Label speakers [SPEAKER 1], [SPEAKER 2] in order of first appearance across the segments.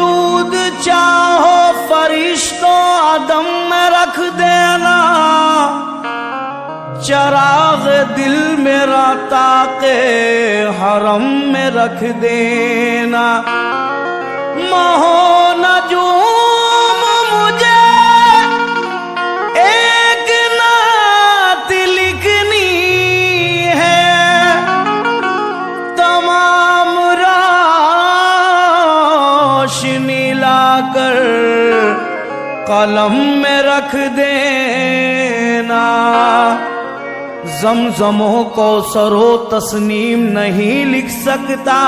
[SPEAKER 1] वजूद चाहो फरिश्तों अदम में रख देना, चराग दिल मेरा ताके हरम में रख देना। महो नजूम मुझे एक नात लिखनी है, तमाम रोशनी लाकर कलम में रख देना। ज़मज़मो को सरो तस्नीम नहीं लिख सकता,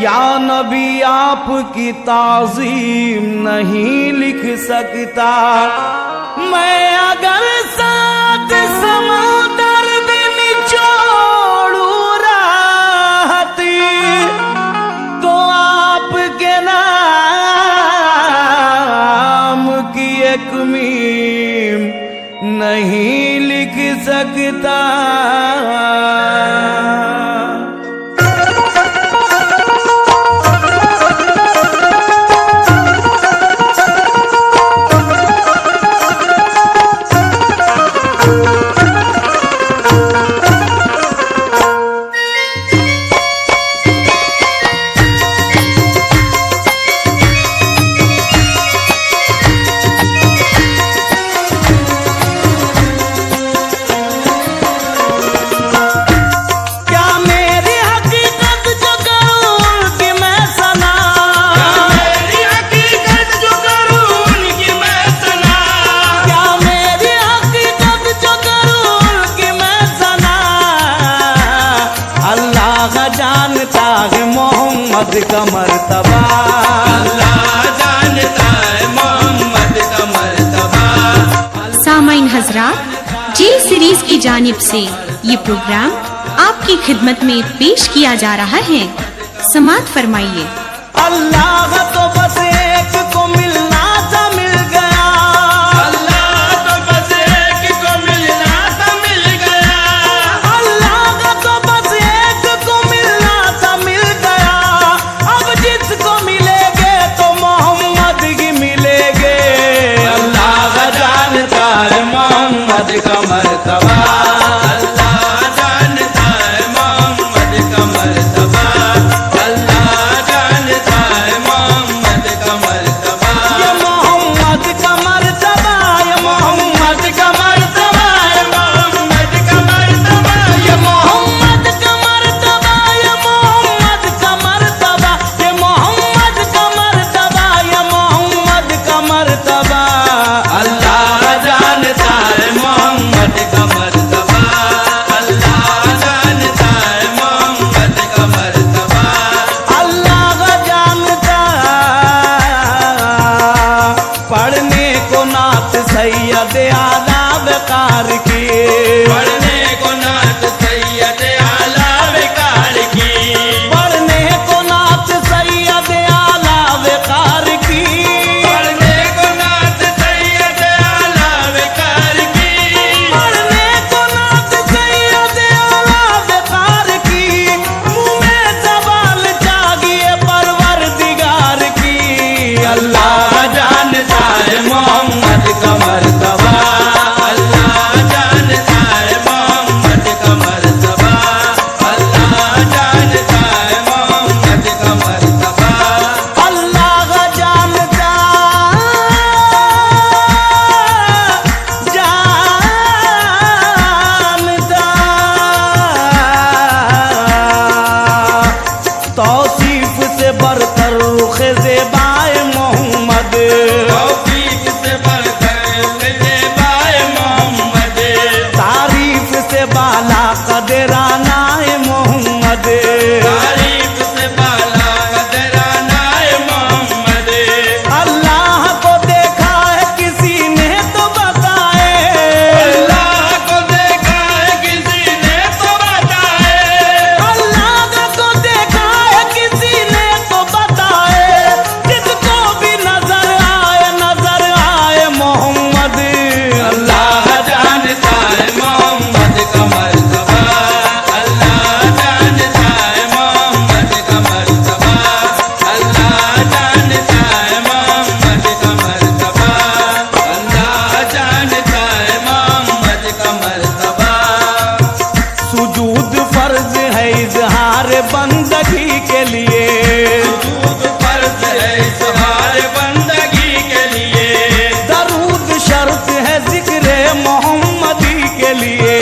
[SPEAKER 1] या नबी आपकी ताज़ीम नहीं लिख सकता। मैं अगर साथ समुंदर भी निचोड़ू रहती, तो आपके नाम की एक मीम नहीं लिख सकता। मोहम्मद का मर्तबा, अल्लाह जानता है मोहम्मद का मर्तबा।
[SPEAKER 2] सामाइन हजरात, जेल सीरीज की जानिब से ये प्रोग्राम आपकी खिदमत में पेश किया जा रहा है। समाअत फरमाइए।
[SPEAKER 1] अल्लाह तो बस एक को मिलना था मिल गया, अल्लाह तो बस एक को मिलना था मिल गया, अल्लाह तो बस एक को मिलना था मिल गया। अब जिसको मिलेंगे तो मोहम्मद ही मिलेंगे। अल्लाह जानता है मोहम्मद का मर्तबा, अल्लाह जानता है मोहम्मद का मर्तबा, अल्लाह जानता है मोहम्मद का इजहार बंदगी के लिए। दरूद शर्त है जिक्र मोहम्मदी के लिए।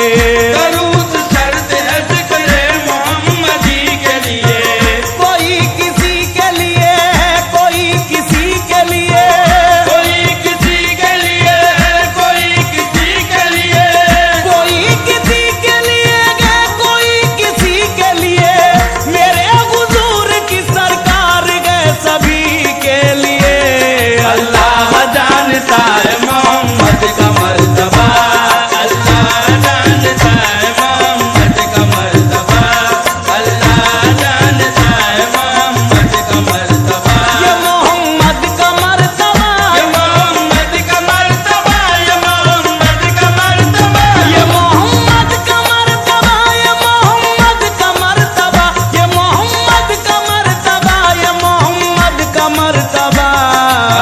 [SPEAKER 1] दरूद शर्त है जिक्र मोहम्मदी के लिए। कोई किसी के लिए, कोई किसी के लिए, कोई किसी के लिए, कोई किसी के लिए, कोई किसी के लिए, कोई किसी के लिए, मेरे हुजूर की सरकार गए सभी के लिए। अल्लाह जानता है मोहम्मद का मर्तबा, अल्लाह जानता है मोहम्मद का मर्तबा, अल्लाह जानता है मोहम्मद का मर्तबा। ये मोहम्मद का मर्तबा, ये मोहम्मद का मर्तबा, ये मोहम्मद का मर्तबा, ये मोहम्मद का मर्तबा, ये मोहम्मद का मर्तबा, ये मोहम्मद का मर्तबा, ये मोहम्मद का मर्तबा।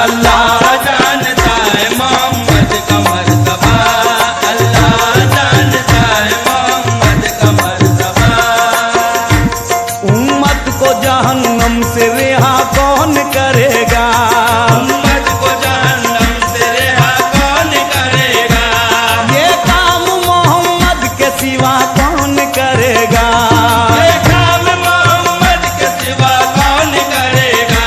[SPEAKER 1] अल्लाह जानता है मोहम्मद का मर्तबा, अल्लाह जानता है मोहम्मद का मर्तबा। उम्मत को जहन्नम से रिहा कौन करेगा? उम्मत को जहन्नम से रिहा कौन करेगा? ये काम मोहम्मद के सिवा कौन करेगा? ये काम मोहम्मद के सिवा कौन करेगा?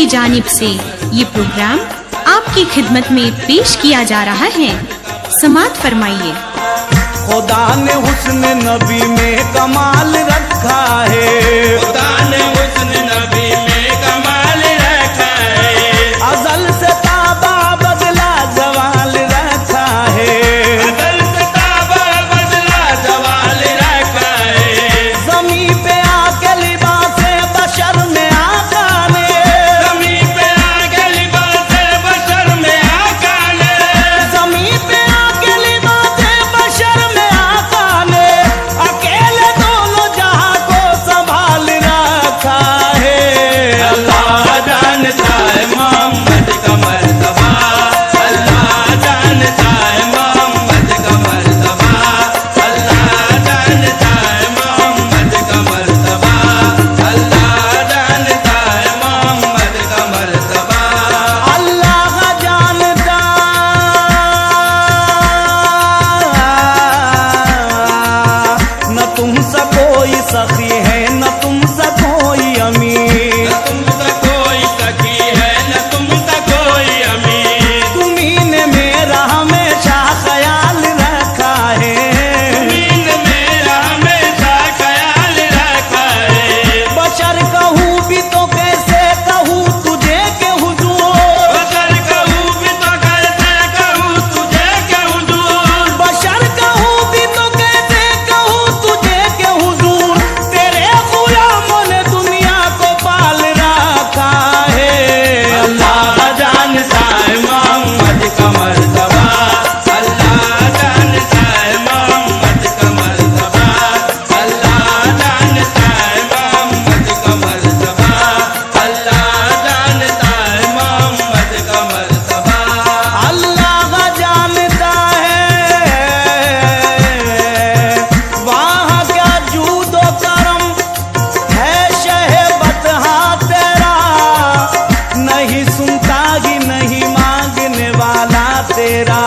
[SPEAKER 2] जानिब से ये प्रोग्राम आपकी खिदमत में पेश किया जा रहा है। समाअत फरमाइए।
[SPEAKER 1] खुदा ने हुस्न नबी में कमाल रखा है,
[SPEAKER 3] खुदा ने हुस्न नबी में कमाल रखा है,
[SPEAKER 1] अज़ल से ताबा बदला जवाल रखा है,
[SPEAKER 3] अज़ल से ताबा बदला जवाल रखा है,
[SPEAKER 1] ज़मीं पे आके लिबासे बशर में आका ने,
[SPEAKER 3] ज़मीं पे आके लिबासे बशर में आका ने,
[SPEAKER 1] ज़मीं पे आके लिबासे बशर में आका ने, अकेले दोनों जहां को संभाल रखा है।
[SPEAKER 3] अल्लाह जानता है मोहम्मद का मर्तबा, अल्लाह जानता है मोहम्मद का मर्तबा, अल्लाह जानता है मोहम्मद का मर्तबा, अल्लाह जानता है मोहम्मद का मर्तबा।
[SPEAKER 1] अल्लाह जानता न तुमसे कोई सखी है न तुमसे कोई अमीर,
[SPEAKER 3] न तुमसे कोई सखी है न तुमसे कोई अमीर,
[SPEAKER 1] तुम्ही ने मेरा हमेशा ख्याल रखा है,
[SPEAKER 3] मीन मेरा हमेशा ख्याल रखा है,
[SPEAKER 1] बशर कहूँ भी तो कैसे कहूँ तुझे के हुजूर,
[SPEAKER 3] बशर कहूँ भी तो कैसे कहूँ तुझे के हुजूर,
[SPEAKER 1] बशर कहूँ भी तो कैसे कहूँ तुझे के हुजूर, तेरे गुलामों ने दुनिया को पाल रखा है।
[SPEAKER 3] अल्लाह जानता है मोहम्मद का मर्तबा, अल्लाह जानता है मोहम्मद का मर्तबा, अल्लाह जानता है मोहम्मद का मर्तबा, अल्लाह जानता है मोहम्मद का मर्तबा।
[SPEAKER 1] अल्लाह जानता है वहाँ क्या जूदो करम है शहबत हाँ तेरा, नहीं सुनता ही नहीं मांगने वाला तेरा,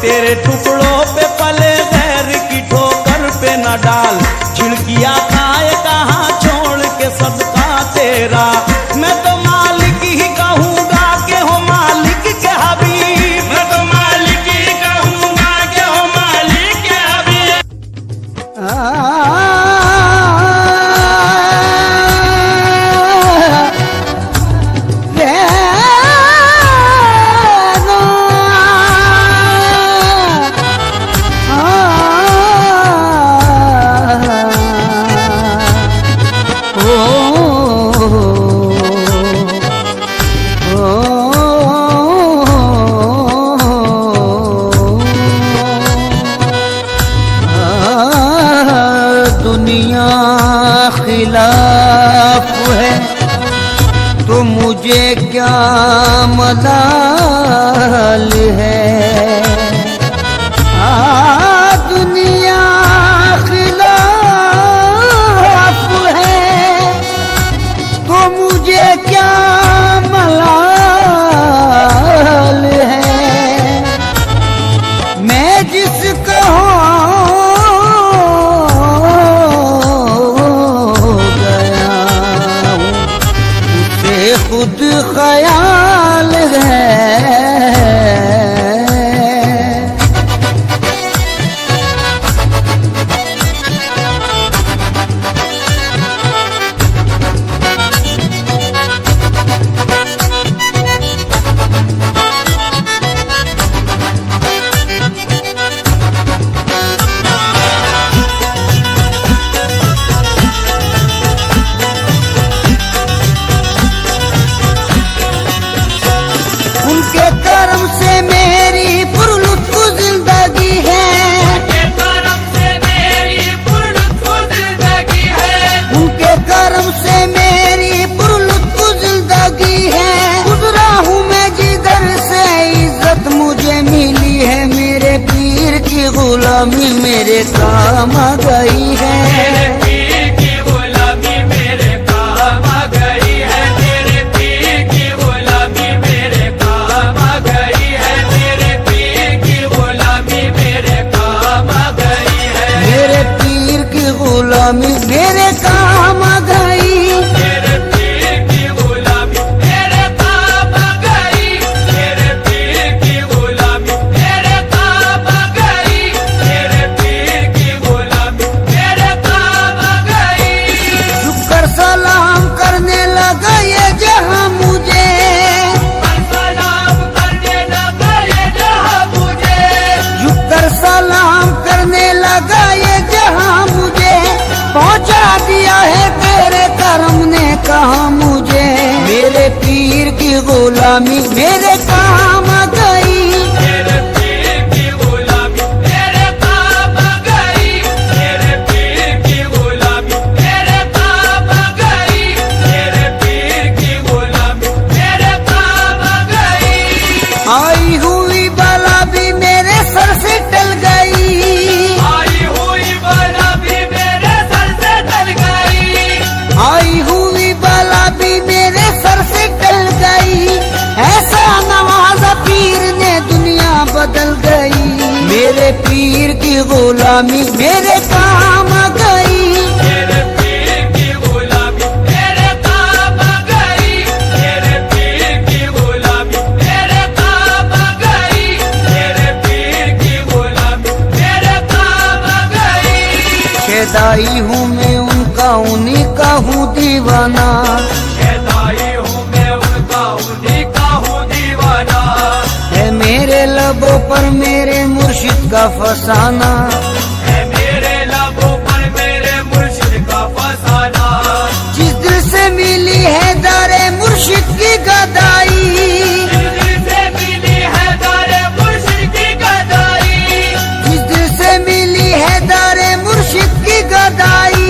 [SPEAKER 1] तेरे टुकड़ों पे पले गैर की ठोकर पे न डाल, झिड़किया खाए कहाँ छोड़ के सदका तेरा, मैं तो मालिक ही कहूँगा के हो मालिक के हबीब,
[SPEAKER 3] मैं तो मालिक ही कहूँगा कि हो मालिक के हबीब।
[SPEAKER 4] दुनिया खिलाफ है तो मुझे क्या मलाल है, दुनिया खिलाफ है तो मुझे क्या मलाल है, मैं जिसका खुद ख्याल है। उनके कर्म से मेरी पुरलुत्फ जिंदगी है,
[SPEAKER 3] के करम से मेरी पुरलुत्फ जिंदगी है,
[SPEAKER 4] उनके कर्म से मेरी पुरलुत्फ जिंदगी है, गुजरा हूँ मैं जिधर से इज्जत मुझे मिली है, मेरे पीर की गुलामी मेरे काम आ गई है,
[SPEAKER 3] तेरे पीर की गुलामी मेरे काम आ गई है, तेरे पीर की गुलामी मेरे काम आ गई है, तेरे पीर की गुलामी मेरे काम आ गई है,
[SPEAKER 4] मेरे पीर की गुलामी मेरे काम आ गई।
[SPEAKER 3] तेरे पीर की गुलामी मेरे काम
[SPEAKER 4] की गुलामी मेरे काम आ गई।
[SPEAKER 3] तेरे पीर की गुलामी मेरे काम आ गई। तेरे पीर की गुलामी मेरे काम आ गई। तेरे पीर की गुलामी मेरे काम आ गई।
[SPEAKER 4] खेदाई हूँ मैं उनका, उन्हीं का हूँ दीवाना।
[SPEAKER 3] खेदाई हूँ मैं उनका, उन्हीं का हूँ दीवाना।
[SPEAKER 4] है मेरे लबों पर मेरे मुर्शिद का फसाना।
[SPEAKER 3] है मेरे लबों पर मेरे मुर्शिद का फसाना।
[SPEAKER 4] जिस दिल से मिली है दारे मुर्शिद की गदाई,
[SPEAKER 3] जिस दिल से मिली है दारे मुर्शिद की गदाई।
[SPEAKER 4] जिस दिल से मिली है दारे मुर्शिद की गदाई,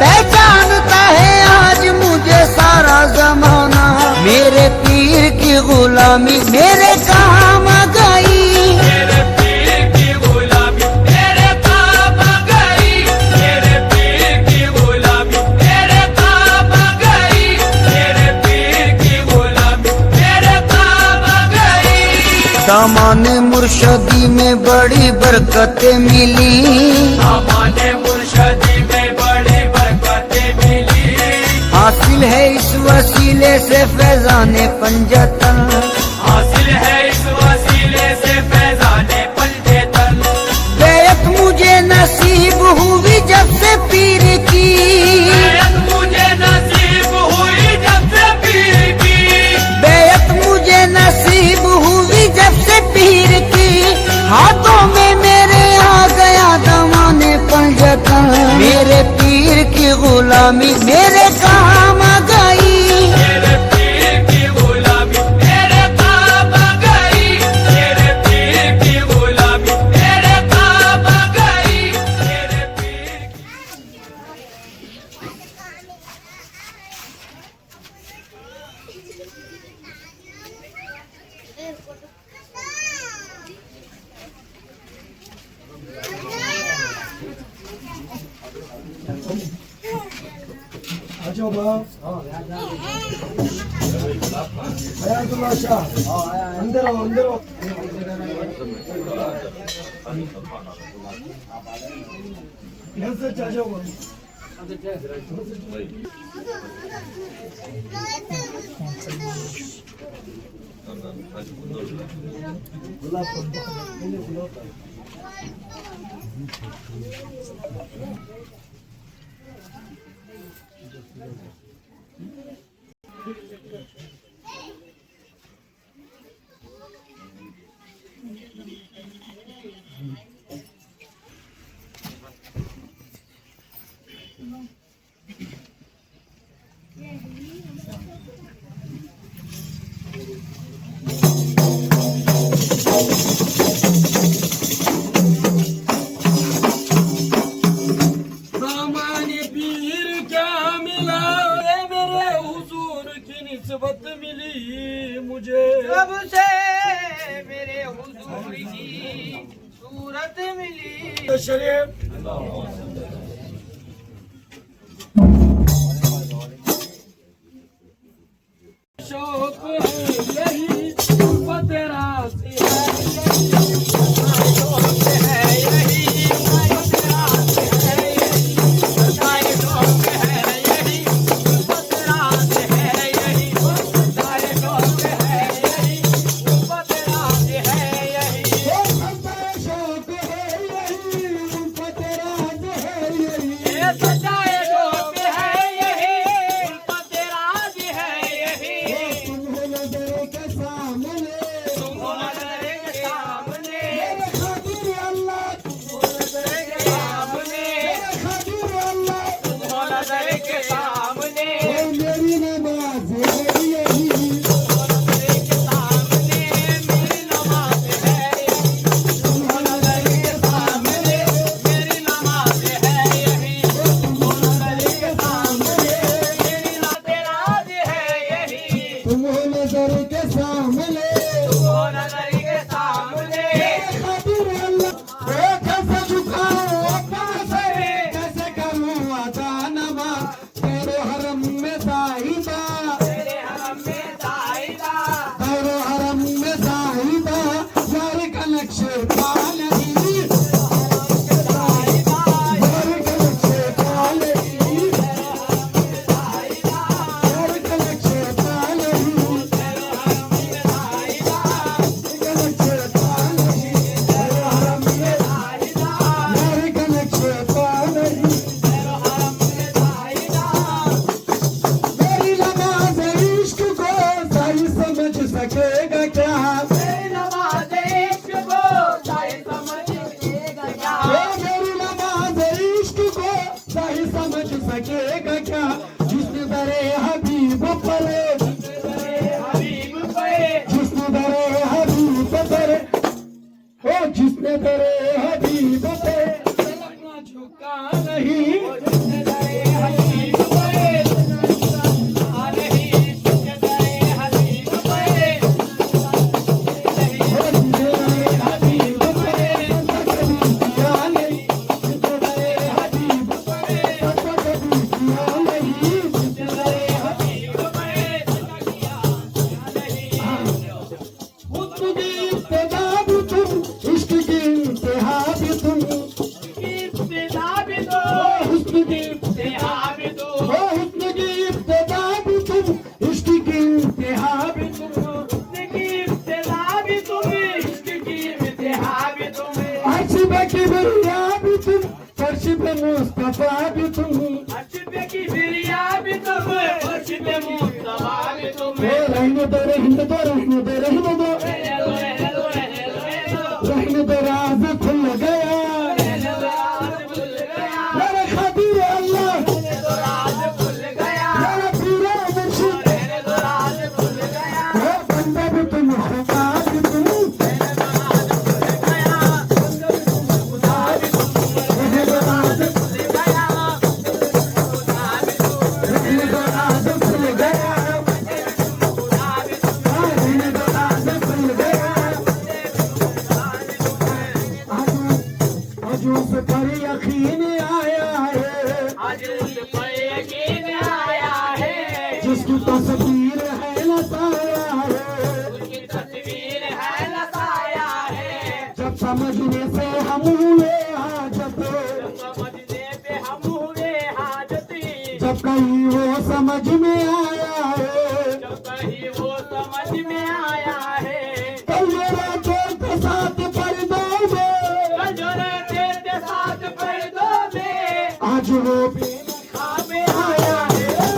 [SPEAKER 4] पहचानता है आज मुझे सारा जमाना। मेरे पीर की गुलामी मेरे काम आ गई।
[SPEAKER 3] तेरे पीर की गुलामी मेरे काम आ गई। तेरे पीर की गुलामी मेरे काम आ गई। तेरे पीर की गुलामी मेरे काम आ गई।
[SPEAKER 4] दामाने मुर्शदी में बड़ी बरकतें मिली।
[SPEAKER 3] हमारे मुर्शदी में बड़ी बरकतें मिली।
[SPEAKER 4] हासिल है इस वसीले से फैजाने पंजतन।
[SPEAKER 3] हासिल है इस वसीले से फैजाने पंजेतन।
[SPEAKER 4] बैत मुझे नसीब हुई जब से पीर की।
[SPEAKER 3] बैत मुझे नसीब हुई जब से पीर की।
[SPEAKER 4] बैत मुझे नसीब हुई जब से पीर की। हाथों में मेरे आ गया दमाने पंजतन। मेरे पीर की गुलामी मेरे काम आ गई।
[SPEAKER 3] तेरे पीर की गुलामी मेरे काम आ गई। तेरे पीर की गुलामी मेरे काम आ गई। तेरे पीर की
[SPEAKER 5] हयातुल्लाह शाह अंदर आओ, अंदर आओ। यहाँ से चल जाओ। सामान्य पीर क्या मिला, ये मेरे हुजूर की निस्बत मिली मुझे।
[SPEAKER 1] सबसे मेरे हुजूर की सूरत मिली।
[SPEAKER 5] शरीफ शौक है यही तेरा
[SPEAKER 1] सजाए
[SPEAKER 5] सकेगा क्या जिसने दरे हबीब परे जिसने दरे हबीब परे ओ जिसने दरे हबीब परे अपना झुका नहीं मुस्तफा भी तुम रहने दो रहने दो रहने दो रहने दो रहने दो राज खुल गया मेरे खबीर अल्लाह मेरा पूरा मुर्शिद वो बंदा भी तुम खुदा भी तुम जिसकी तस्वीर है लसाया है जब समझने से हम हुए हाजत जब कहीं वो समझ में आया है कलजोरे तेरे साथ पर्दों में आज वो बेनकाब आया है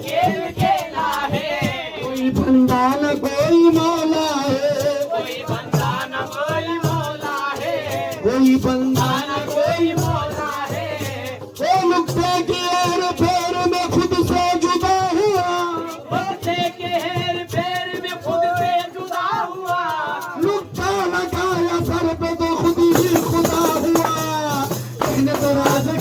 [SPEAKER 5] खेल खेला है कोई बंदा न कोई मौला है कोई बंदा न कोई मौला है वो नुक्ते के हेर फेर में खुद से जुदा हुआ नुक्ता लगाया सर पे तो खुद ही खुदा हुआ कहने तो राज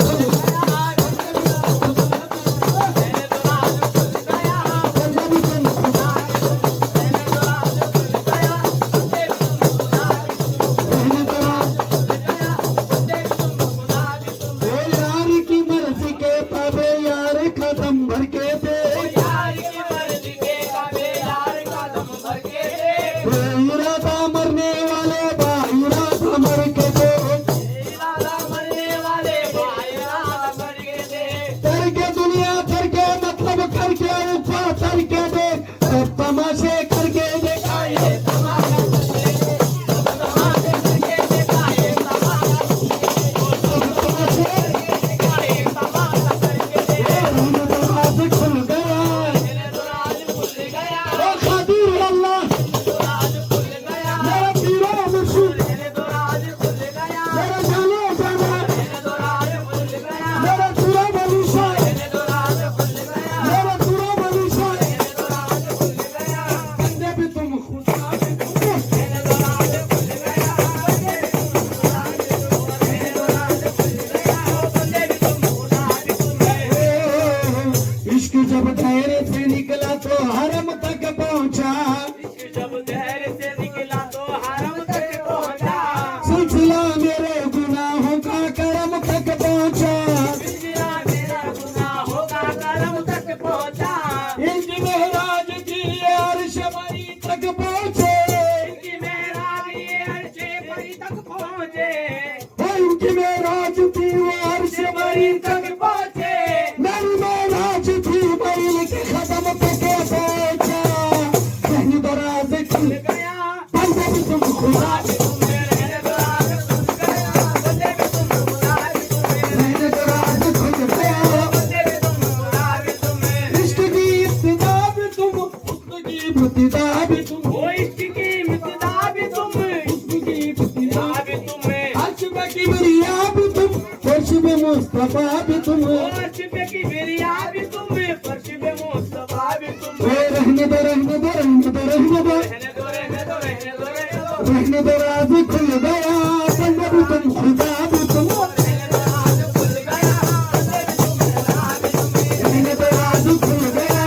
[SPEAKER 5] तमाशे करके दिखाए खुल गया खबीर अल्लाह मेरा पीरा मुर्शिद मेरा जाने जाना मेरा पूरा भविष्य मेरा पूरा भविष्य जब दायरे से निकला तो हरम तक पहुंचा सिलसिला मेरे गुनाहों का करम तक पहुंचा इनकी मेहराज की अर्श बरी तक पहुंचे इनकी मेहराज की अर्श बरी तक पहुंचे मेरी मेहराज थी बड़ी वफा भी तुम
[SPEAKER 1] अर्श पे की बिरिया भी तुम फर्श पे मुस्तफा भी तुम
[SPEAKER 5] रहने दो रहने दो रहने दो रहने दो
[SPEAKER 1] रहने दो रहने दो रहने दो रहने दो
[SPEAKER 5] रहने दो राज खुल गया बंदा भी तुम खुदा भी तुम
[SPEAKER 1] रहने दो राज खुल गया
[SPEAKER 5] रहने दो राज खुल गया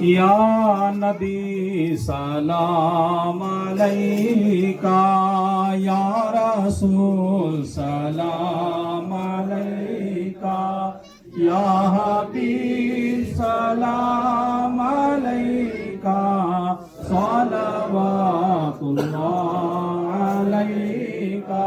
[SPEAKER 6] या नबी सलाम अलैका या रसूल सलाम अलैका या हबीब सलाम अलैका सलवातुल्लाह अलैका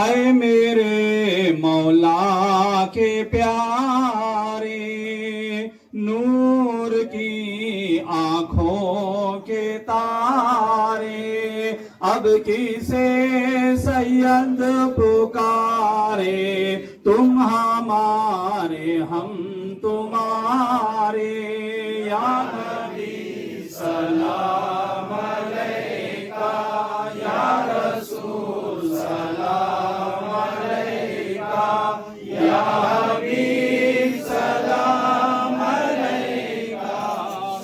[SPEAKER 6] ऐ मेरे मौला के प्यारे नूर की आँखों के तारे अब किसे सैयद पुकारे तुम हमारे हम तुम्हारे या नबी सलाम अलैका या रसूल सलाम अलैका या हबीब सलाम अलैका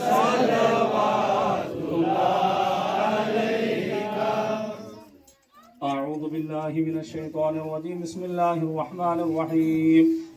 [SPEAKER 6] सल्लल्लाहु अलैका अऊज़ु बिल्लाहि मिनश शैतानिर रजीम बिस्मिल्लाहिर रहमानिर रहीम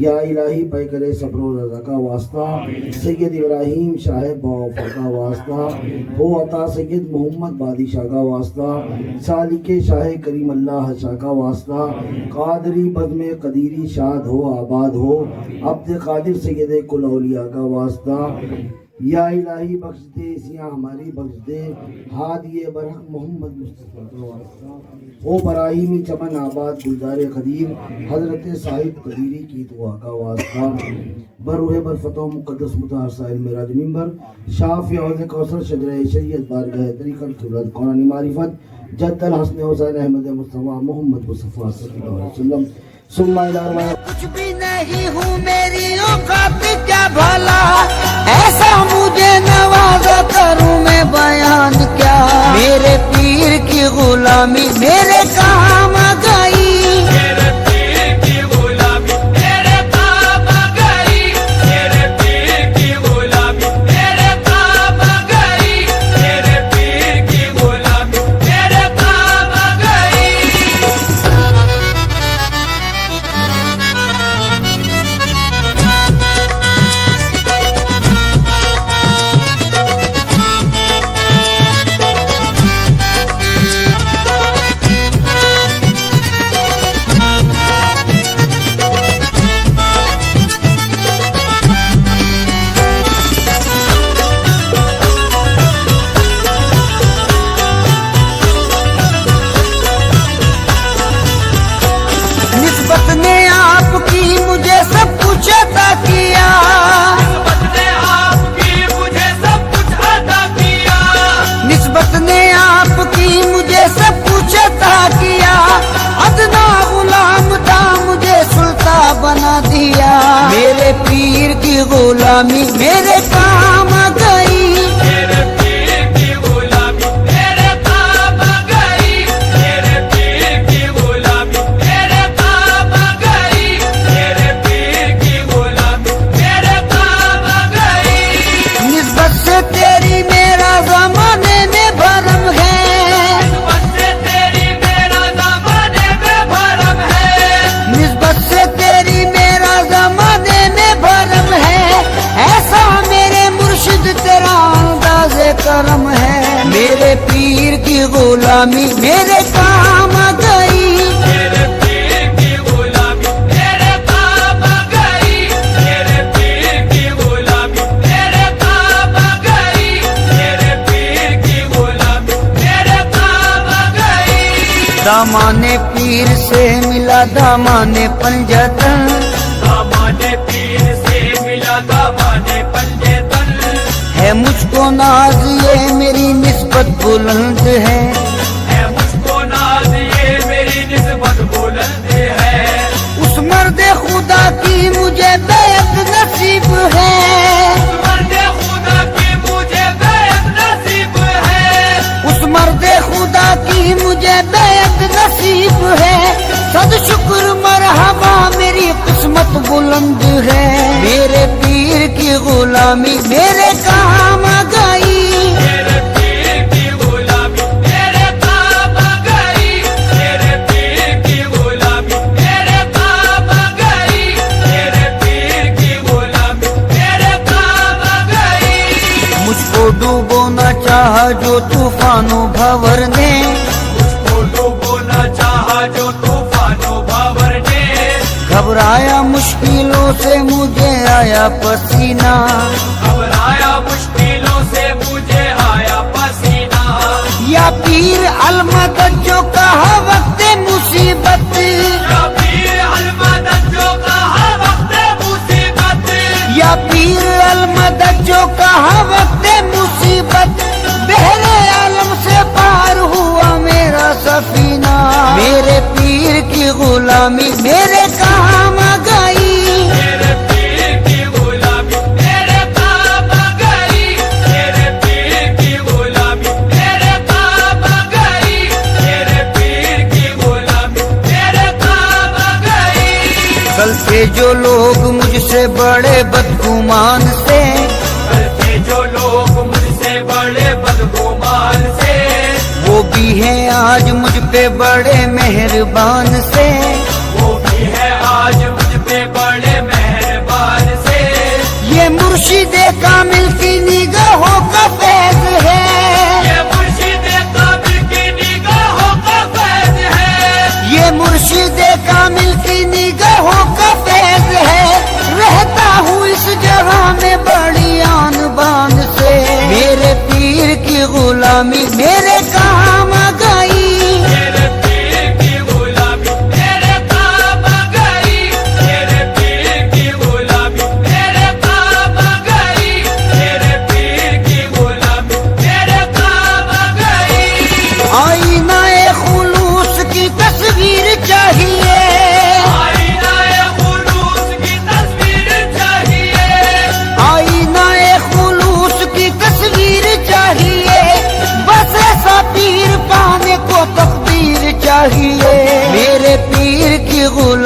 [SPEAKER 7] या इलाही पाई करे सब्र और रज़ा का वास्ता सैयद इब्राहिम शाह बावफा का वास्ता हो अता सैयद मोहम्मद बादशाह का वास्ता सालिक शाह करीम अल्लाह शाह का वास्ता कादरी बज़्म कदीरी शाद हो आबाद हो अब्द कादिर सैयद कुल औलिया का वास्ता या इलाही बख्श दे सिया हमारी बख्श दे हादिए बरहक मोहम्मद मुस्तफ़ा का वास्ता ओ बराहीमी चमन आबाद गुलजार खदीर हजरत साहिब कदीरी की दुआ का वास्ता बरूह बरफतो मुक़द्दस मुताहर साहिल मेराज मिंबर शाफ़ी औज़ कौसर शजरा शरीयत बारगाह तरीक़त क़िबलत क़ुरानी मारिफत जद्दल हसन हुसैन अहमद मुस्तफ़ा मोहम्मद मुस्तफ़ा सल्लल्लाहु अलैहि वसल्लम सुम्मा इला अर्वा
[SPEAKER 4] कुछ भी नहीं हूँ मेरी औकात क्या भला, ऐसा मुझे नवाजा करूँ मैं बयान क्या। मेरे पीर की गुलामी मेरे काम आ गई,
[SPEAKER 3] मेरे पीर की गुलामी मेरे काम आ गई, मेरे पीर की गुलामी मेरे काम आ गई, मेरे पीर की गुलामी मेरे काम आ गई।
[SPEAKER 4] निस्बत ने आपकी मुझे सब कुछ अता किया,
[SPEAKER 3] निस्बत ने आपकी मुझे सब कुछ अता किया,
[SPEAKER 4] निस्बत ने आपकी मुझे सब कुछ अता किया। अदना गुलाम था मुझे सुल्तान बना दिया, मेरे पीर की गुलामी मेरे काम आ गई,
[SPEAKER 3] मेरे पीर की गुलामी मेरे काम आ गई, मेरे पीर की गुलामी मेरे काम आ गई, मेरे पीर की गुलामी मेरे काम आ गई।
[SPEAKER 4] निस्बत से तेरी मेरा जमाने में भरम है,
[SPEAKER 3] निस्बत से तेरी मेरा ज़माने में भरम है,
[SPEAKER 4] निस्बत से तेरी मेरा जमाने में भरम है। ऐसा मेरे मुर्शिद तेरा अंदाज़े करम है, मेरे पीर की गुलामी मेरे काम आ गई,
[SPEAKER 3] मेरे पीर की गुलामी मेरे काम आ गई, मेरे पीर की गुलामी मेरे काम आ गई, मेरे पीर की गुलामी मेरे काम आ गई।
[SPEAKER 4] दामाने पीर से मिला दामाने पंजतन,
[SPEAKER 3] दामाने पीर से मिला दामाने पंजेतन,
[SPEAKER 4] है मुझको नाज ये मेरी निस्बत बुलंद है,
[SPEAKER 3] मुझको नाज ये मेरी निस्बत बुलंद है।
[SPEAKER 4] उस मर्द खुदा की मुझे बेअद नसीब है,
[SPEAKER 3] मर्द खुदा की मुझे बेअद नसीब है,
[SPEAKER 4] उस मर्द खुदा की मुझे बेअद नसीब है। सद शुक्र मरहबा मेरी किस्मत बुलंद है, मेरे पीर की गुलामी मेरे काम आ गई,
[SPEAKER 3] मेरे पीर की गुलामी मेरे काम आ गई, मेरे पीर की गुलामी मेरे काम आ गई, मेरे पीर की गुलामी मेरे काम आ गई।
[SPEAKER 4] मुझको डूबोना चाहा जो तूफानों भंवर ने,
[SPEAKER 3] मुझको डूबोना चाहा जो तूफानों भंवर ने,
[SPEAKER 4] घबराया मुश्किलों से मुझे आया पसीना,
[SPEAKER 3] घबराया मुश्किलों से मुझे आया पसीना।
[SPEAKER 4] या पीर अलमदद जो कहा वक्त मुसीबत,
[SPEAKER 3] या पीर अलमदद जो कहा वक्त मुसीबत,
[SPEAKER 4] या पीर अलमदद जो कहा वक्त मुसीबत। बहरे आलम से पार हुआ मेरा सफीना, मेरे पीर की गुलामी मेरे काम आ गई,
[SPEAKER 3] मेरे पीर की गुलामी मेरे काम आ गई, मेरे पीर की गुलामी मेरे काम आ गई, मेरे पीर की गुलामी मेरे काम आ गई।
[SPEAKER 4] कल के जो लोग मुझसे बड़े बदगुमान से,
[SPEAKER 3] कल के जो लोग मुझसे बड़े बदगुमान से,
[SPEAKER 4] वो भी हैं आज मुझ पे बड़े मेहरबान से,
[SPEAKER 3] वो भी है आज मुझ पे बड़े मेहरबान से।
[SPEAKER 4] ये मुर्शिदे कामिल की निगाहों का फैज है,
[SPEAKER 3] ये मुर्शिद कामिल की निगाहों का फैज है,
[SPEAKER 4] ये मुर्शिदे कामिल की निगाहों का फैज है। रहता हूँ इस जगह में बड़ी आन बान से, मेरे पीर की गुलामी मेरे काम आ गई,
[SPEAKER 3] मेरे पीर की गुलामी मेरे काम आ गई, मेरे पीर की गुलामी मेरे काम आ गई, मेरे पीर की गुलामी मेरे काम आ गई।
[SPEAKER 4] आईना ए खुलूस की तस्वीर चाहिए,
[SPEAKER 3] आई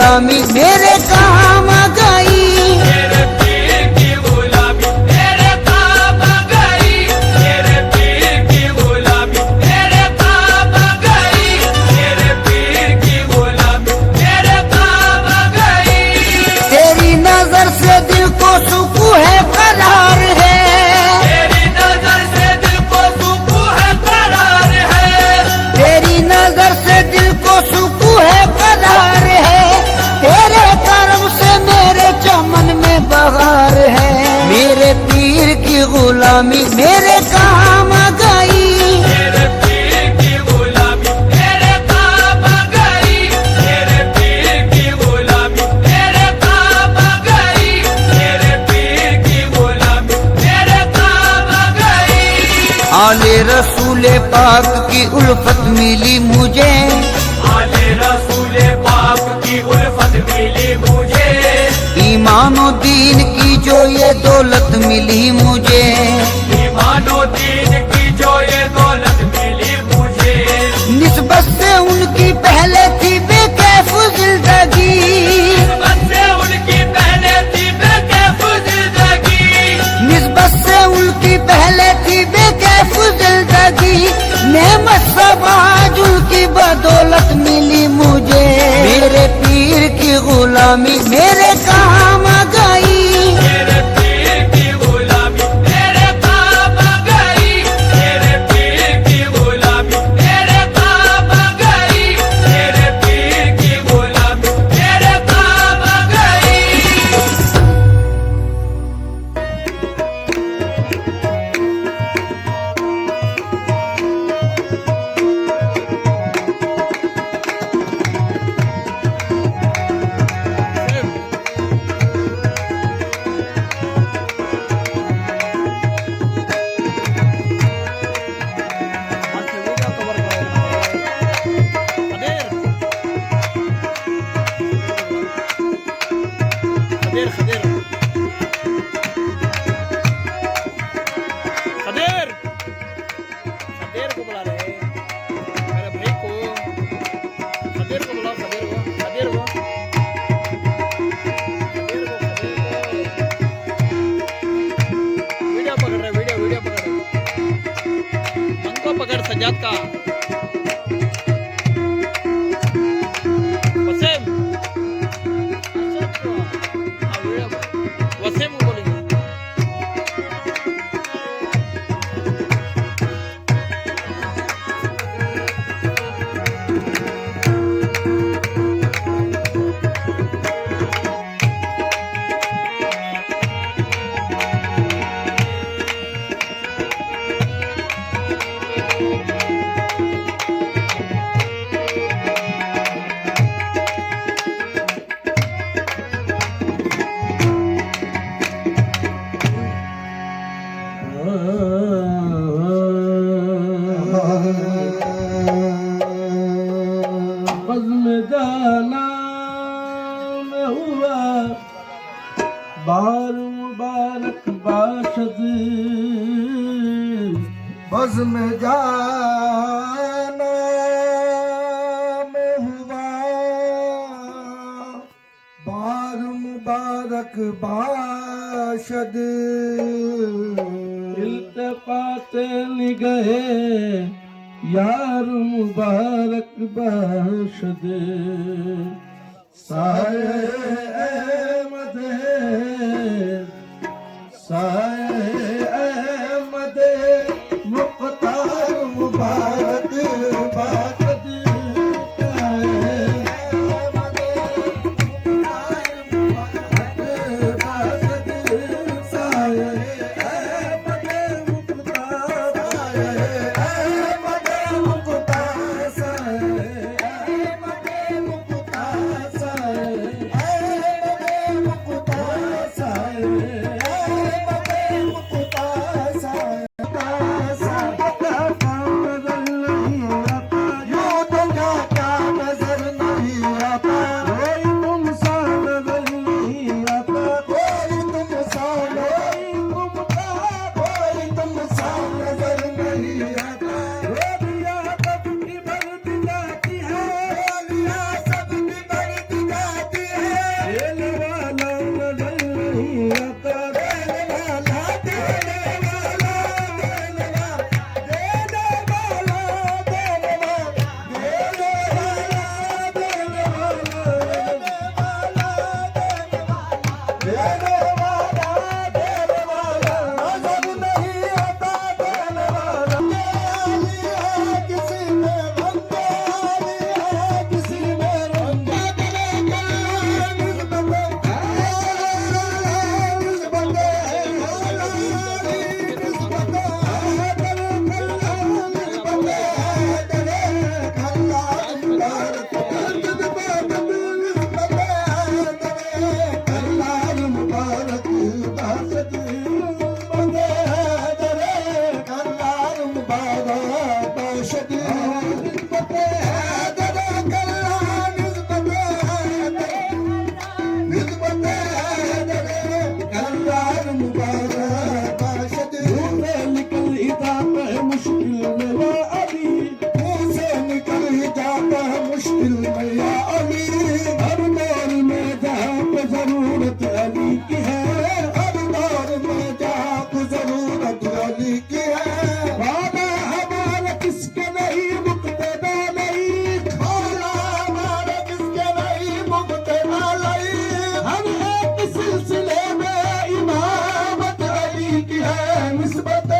[SPEAKER 4] गुलामी मेरे काम आ गई।
[SPEAKER 3] मेरे पीर की गुलामी मेरे काम आ गई। मेरे पीर की गुलामी मेरे काम आ गई। मेरे पीर की गुलामी मेरे काम आ गई।
[SPEAKER 4] तेरी नजर से दिल को सुकून है, करार है।
[SPEAKER 3] तेरी नजर से दिल को सुकून है, करार है।
[SPEAKER 4] तेरी नजर से दिल को सुकून है, करार है। तेरे करम से मेरे चमन में बहार है। मेरे पीर की गुलामी मेरे काम आ गई।
[SPEAKER 3] मेरे पीर की गुलामी मेरे काम आ गई। मेरे पीर की गुलामी मेरे काम आ गई। मेरे पीर की गुलामी मेरे काम आ गई।
[SPEAKER 4] आले रसूले पाक की उल्फत मिली मुझे।
[SPEAKER 3] आले रसूले पाक की उल्फत मिली मुझे।
[SPEAKER 4] ईमानो दीन की जो ये दौलत मिली मुझे।
[SPEAKER 3] ईमानो दीन की जो ये दौलत मिली मुझे।
[SPEAKER 4] निस्बत से उनकी पहले थी बेकैफ जिंदगी।
[SPEAKER 3] निस्बत से उनकी पहले थी बेकैफ जिंदगी।
[SPEAKER 4] निस्बत से उनकी पहले थी बेकैफ जिंदगी। नेमत सब आज उनकी बदौलत मिली मुझे। मेरे पीर की गुलामी मेरे काम आ गई।
[SPEAKER 3] मेरे पीर की गुलामी मेरे काम आ गई। मेरे पीर की गुलामी मेरे काम आ गई। मेरे पीर की गुलामी मेरे काम आ गई।
[SPEAKER 8] सजाद का वसीम वसीम को बोलेंगे।
[SPEAKER 5] बज़्म जाना में हुआ बार मुबारक बाशद। बज़्म जाना में हुआ बार मुबारक बाशद। इल्तिफ़ात निगहे यार मुबारक बाशद। साये अहमद साये अहमद मुख्तार मुबारक बाशद। साये मुश्किल में या अली, हर दौर में जहाँ पे जरूरत अली की है, हर दौर में जहाँ पे जरूरत अली की है। वादा हमारा किसके नहीं, मुक्तदा नहीं, वादा हमारा किसके नहीं, मुक्तदा नहीं। हर एक सिलसिले में इमामत अली की है, निस्बत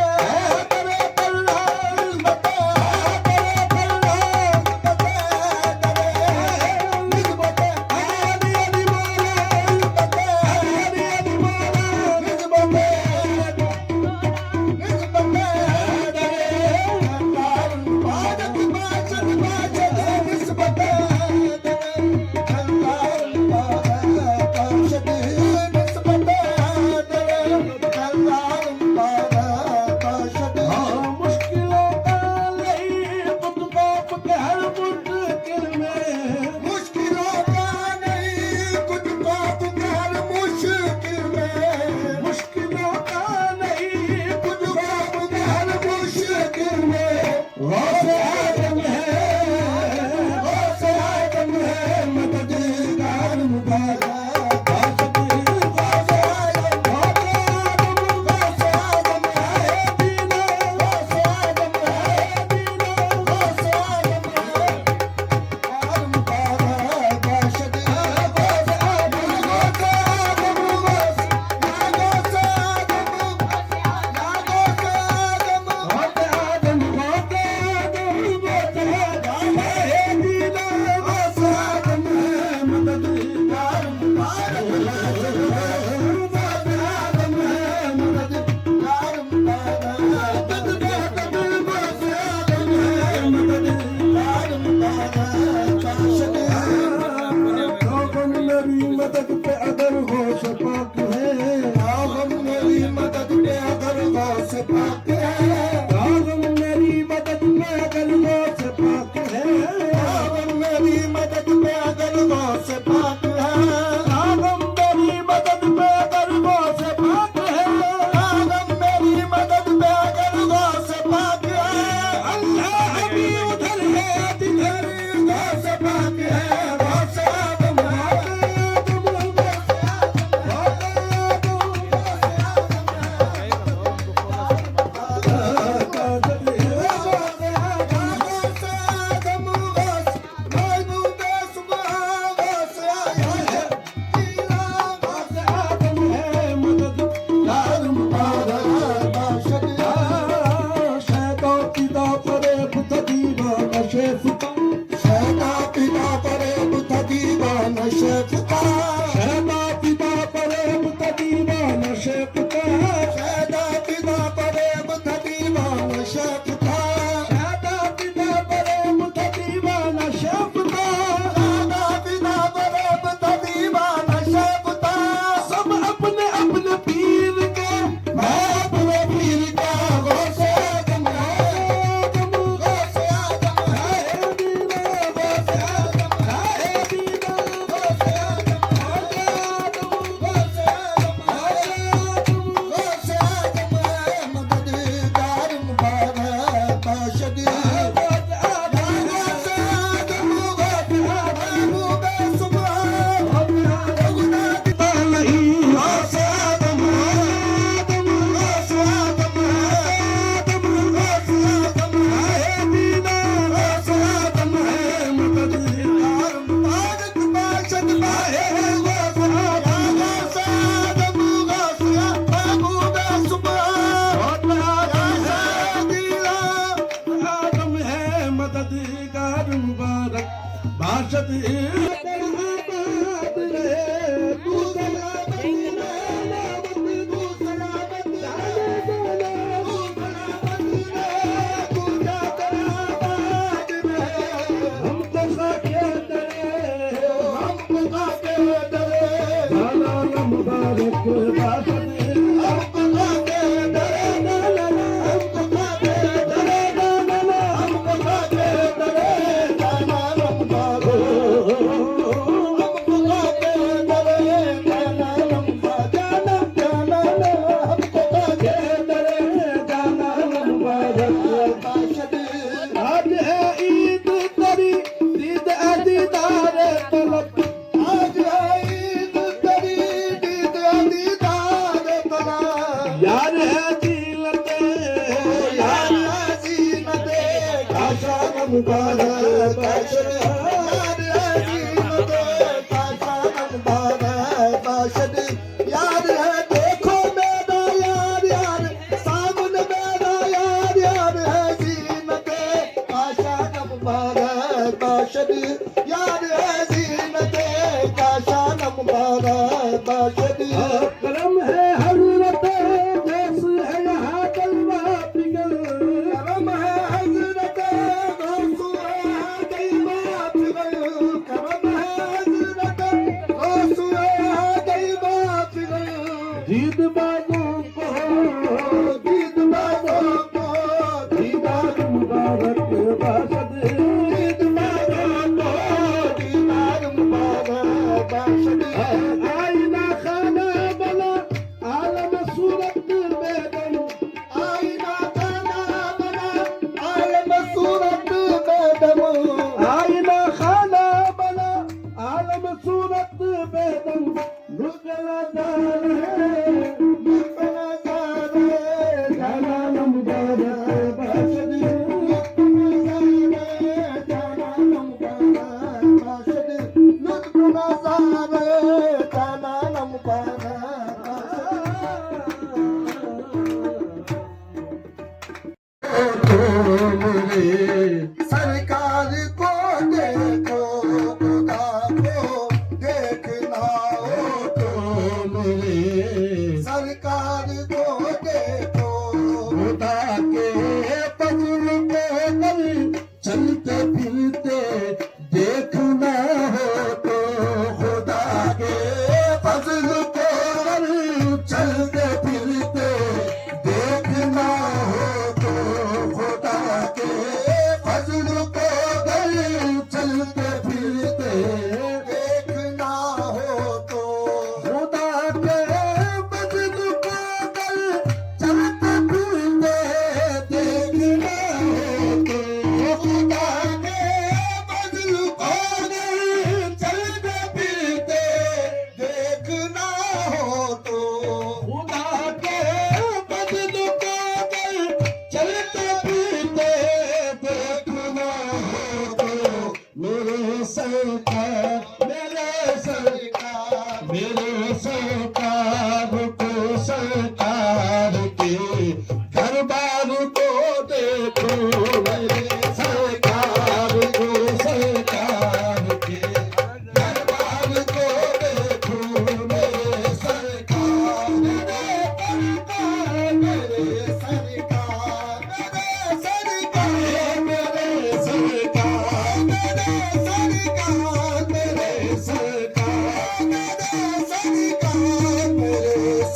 [SPEAKER 5] मदद पे अगर गौस पाक है, आगम मेरी मदद पे अगर गौस पाक है, आगम मेरी मदद पे अगर गौस पाक है, आगम मेरी मदद पे अगर गौस पाक है, आगम मेरी मदद पे अगर गौस पाक है, आगम मेरी मदद पे अगर गौस पाक है। अल्लाह भी उधर है जिधर गौस पाक है, गौस आदम यार है जीनते यार है जीनते काशान मुबारक बाशद यार है जीनते काशान मुबारक बाशद यार है देखो मेरा यार यार सामने मेरा यार यार है जीनते काशान मुबारक बाशद यार है जीनते काशान मुबारक बाशद करम है हजरत दोस्त है यहाँ कलमा पिघल करम है हजरत दोस्त है यहाँ कलमा पिघल करम है हजरत दोस्त है यहाँ कलमा पिघल जीत बाजों को दीदार मुबारक बाशद जीत बाजों को दीदार मुबारक बाशद आईना खाना बना आलम सूरत बेदम आईना खाना बना आलम सूरत बेदम आईना खाना बना आलम सूरत बेदम रुकना जाना मुबारक बाशद सरकार को देखो खुदा को देखना हो तो मेरे सरकार को देखो खुदा के फजल को कल चलते फिरते देखना हो तो खुदा के फजल को कल चलते फिरते देखना हो तो खुदा के फजल को कल चलते फिरते देखना हो तो खुदा के फजल को कल चलते फिरते देखना हो तो खुदा के फजल को कल चलते फिरते देखना हो तो खुदा के फजल को कल चलते फिरते देखना हो तो मेरे सरकार को सरकार के दरबार को देखो मेरे सरकार को सरकार के दरबार को देखो मेरे सरकार मेरे सरकार मेरे सरकार मेरे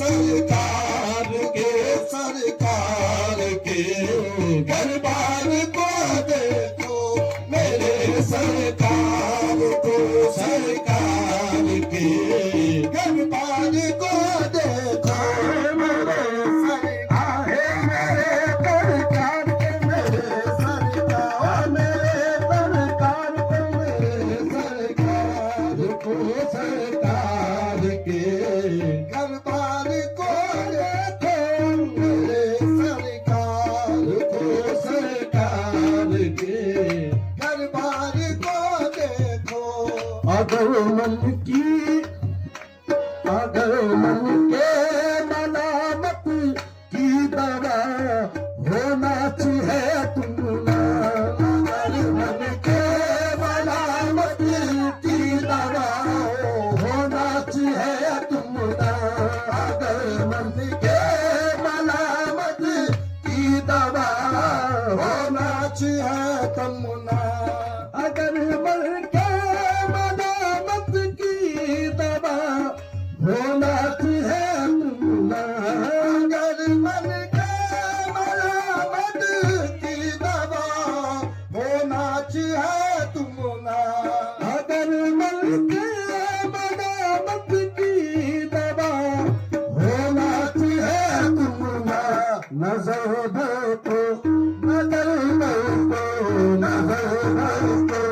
[SPEAKER 5] सरकार मेरे सरकार के दरबार को देखो मेरे सरकार को सरकार के दरबार को देखो मेरे सरकार मेरे सरकार के मेरे सरकार मेरे सरकार के मेरे सरकार को सरकार के दरबार को देखो मेरे सरकार को सरकार के दरबार को देखो अगर मन के मलामत की दवा होना चाहिए तुमना अगर मन के मलामत की दवा होना चाहिए तुमना अगर मन के मलामत की दवा होना चाहिए तुमना अगर मन के मलामत की दवा होना चाहिए तुमना अगर मन के मलामत की दवा होना चाहिए तुमना अगर मन के मलामत की दवा होना चाहिए तुमना नजर को नजर को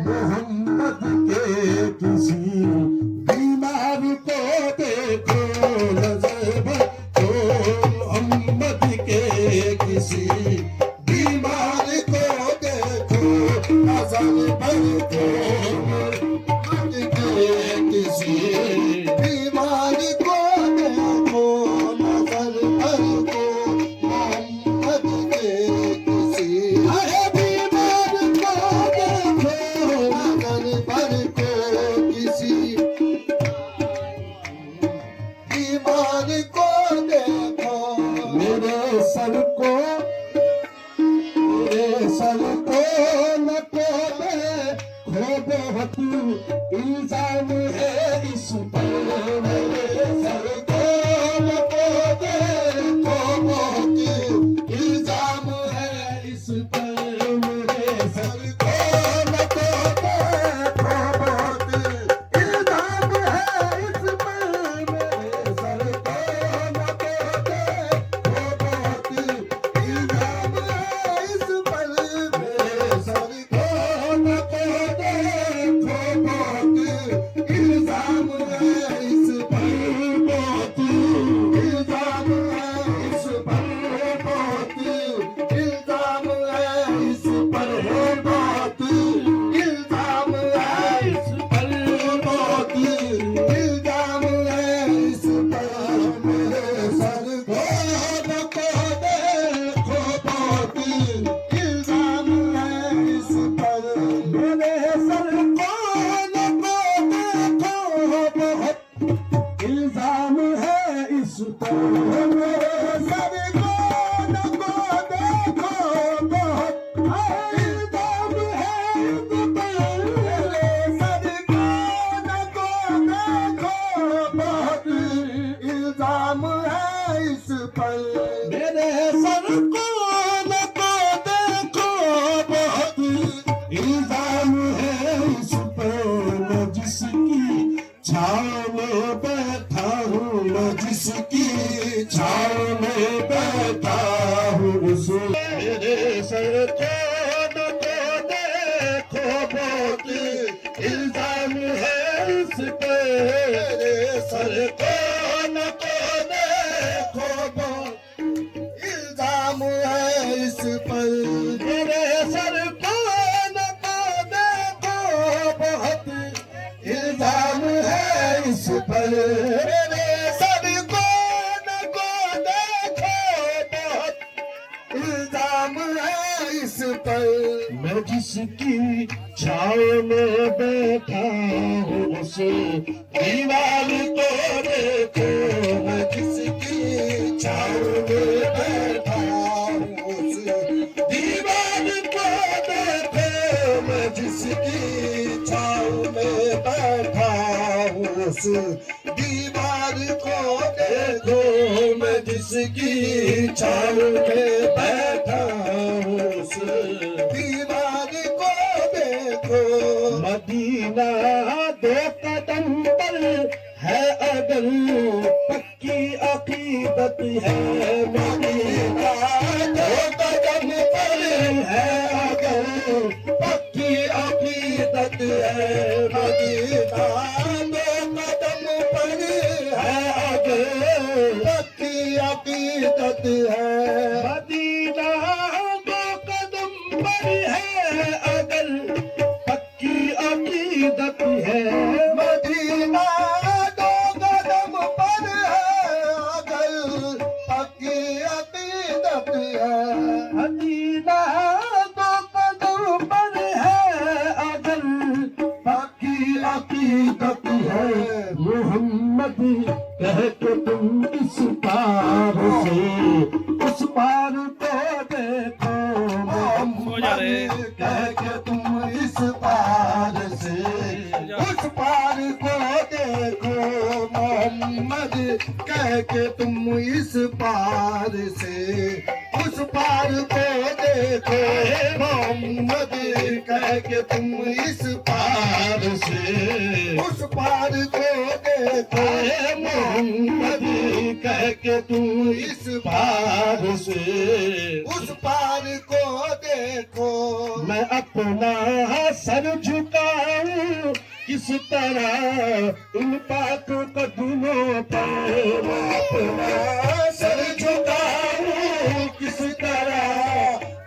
[SPEAKER 5] मोहम्मद के किसी बीमार को देखो नजर को मेरे सर को न कोबे खो बहुत इल्जाम है इस पर मेरे सर को न कोबे खो बहुत इल्जाम है इस पर मेरे सर को न कोबे खो बहुत इल्जाम है इस पर मेरे सर को न कोबे खो बहुत इल्जाम है इस पर मेरे सर को न कोबे खो बहुत इल्जाम है इस पर बहुत इल्जाम है इस पर बहुत इल्जाम है इस पर बहुत इल्जाम है इस पर बहुत इल्जाम है इस पर मेरे सर को न कोबे खो बहुत इल्जाम है इस पर मेरे सर को न कोबे खो बहुत इल्जाम है इस पर मेरे सर को न कोबे खो बहुत इल्जाम है इस पर मेरे सर को न कोबे खो बहुत इल्जाम है इस पर मेरे सर को न कोबे खो बहुत इल्जाम है इस पर मैं जिसकी छाँव में बैठा हूँ मैं जिसकी छाँव में बैठा हूँ उस मेरे सर को न कोबे खो बहुत इल्जाम है इस पर मेरे सर को न कोबे खो बहुत इल्जाम है इस पर मेरे सर को न कोबे खो बहुत इल्जाम है इस पर मेरे सर को न कोबे खो बहुत इल्जाम है इस पर मैं जिसकी छाँव में बैठा हूँ उस दीवार को देखो मैं जिसकी छाँव में बैठा हूँ उस दीवार को देखो मैं जिसकी छाँव में बैठा हूँ उस दीवार को देखो मैं जिसकी छाँव में बैठा हूँ उस दीवार को देखो मदीना दो कदम पर है अगर पक्की अकीदत है मदीना दो कदम पर है अगर पक्की अकीदत है मदीना दो कदम पर है अगर पक्की अकीदत है मदीना दो कदम पर है अगर पक्की अकीदत है मदीना दो कदम पर है अगर पक्की अकीदत है मदीना दो कदम पर है अगर पक्की अकीदत है मोहम्मद कह के तुम इस पार से उस पार को देखो मोहम्मद कह के तुम इस पार से उस पार को देखो मोहम्मद कह के तुम इस पार से उस पार को देखो मोहम्मद कह के तुम इस पार से उस पार को देखो मोहम्मद कह के तुम इस पार से उस पार को देखो मैं अपना सर झुकाऊं किस तरह उन पाक कदमों पर मैं अपना सर झुकाऊं किस तरह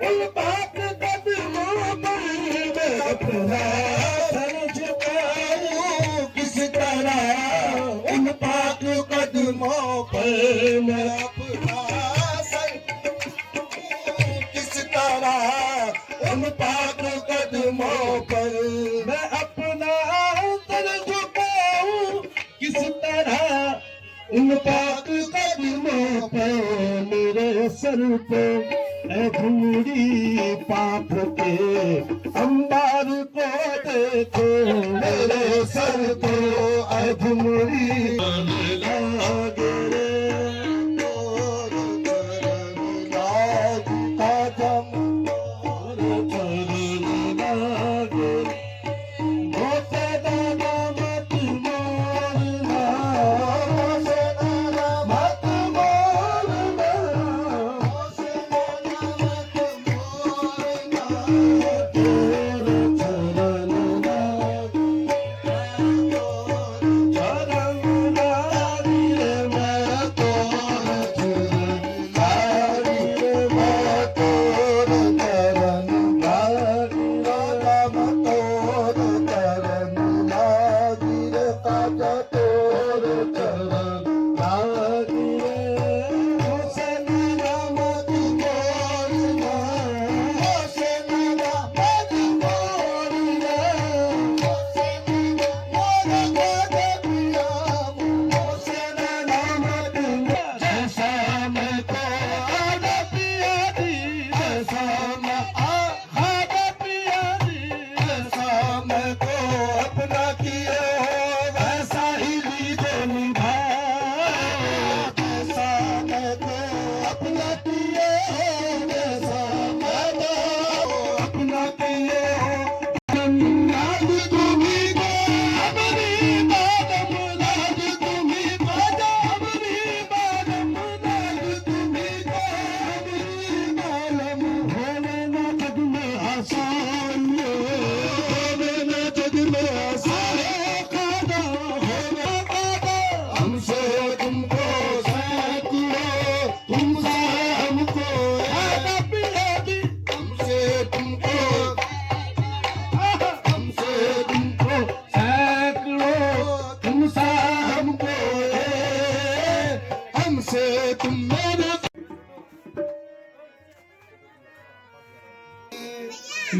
[SPEAKER 5] उन पाक कदमों पर मैं अपना सर झुकाऊं किस तरह उन पाक कदमों पर मैं अपना सर किस तरह उन पाक कदमों पर मैं अपना सर झुकाऊं किस तरह उन पाक कदमों सर पे ए घुंगरी पाप के अंबार को देखो, मेरे सर पे ए घुंगरी लागे रे,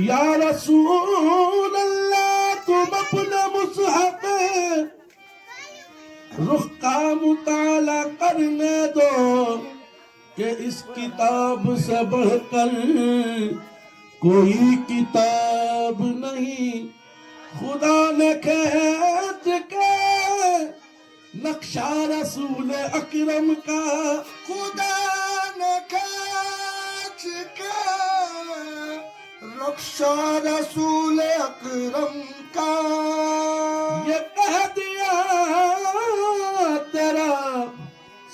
[SPEAKER 5] या रसूल अल्लाह तुम अपना मुसहफ रुख का मुताला करने दो कि इस किताब से बढ़कर कोई किताब नहीं। खुदा ने खींच के नक्शा रसूल अकरम का, खुदा ने खींच के नक्शा रसूल अकरम का, ये कह दिया तेरा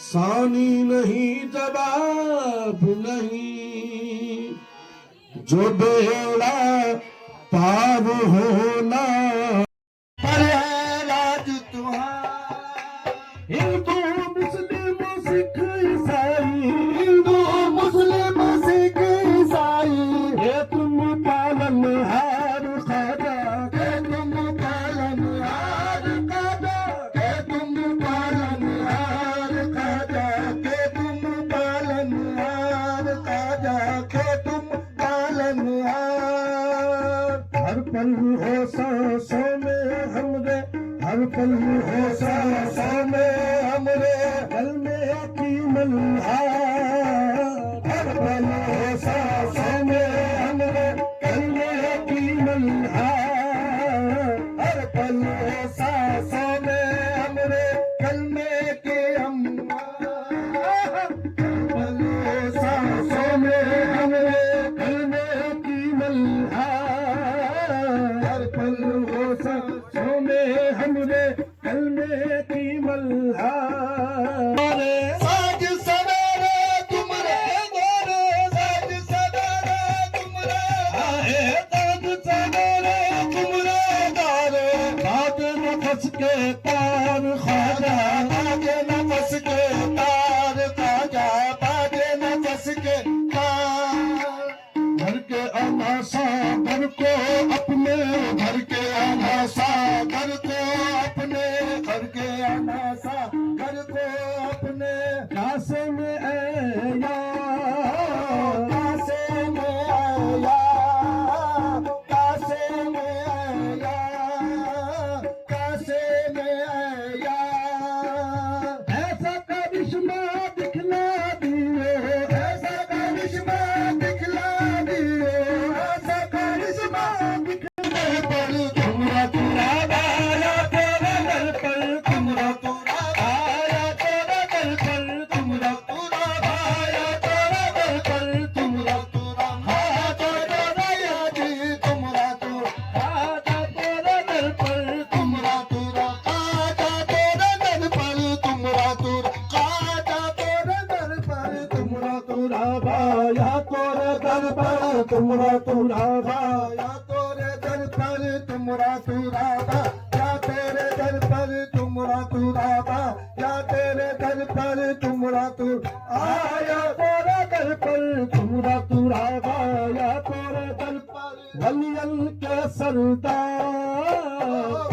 [SPEAKER 5] सानी नहीं जवाब नहीं, जो बेड़ा पार होना पर है राज तुम्हारा। हिंदू मुस्लिम सिख ईसाई, हिंदू मुस्लिम सिख ईसाई, ये तुम पालनहार ख्वाजा, के तुम पालनहार ख्वाजा, के तुम पालनहार ख्वाजा, के तुम पालनहार ख्वाजा, के तुम पालनहार। हर पल हो सांसों में हमरे, हर पल हो सांसों में हमरे, पल में की मल्हार। हर पल हो सांसों में हमरे, पल में की मल्हार। हर पल हो सांसों में हमरे, पल में के अम्मार। हर पल हो सांसों में हमरे, पल में की मल्हार। हर पल हो सांसों में हमरे, पल में की मल्हार। साज सवेरे तुम रे गोरे, साज या तोरे दर पर तुमरा तुराबा या तोरे दर पर तुमरा तुराबा या तेरे दर पर तुमरा तुराबा या तेरे दर पर तुमरा तू आया तोरे दर पर तुमरा तुराबा या तोरे दर पर वलियन के सरदार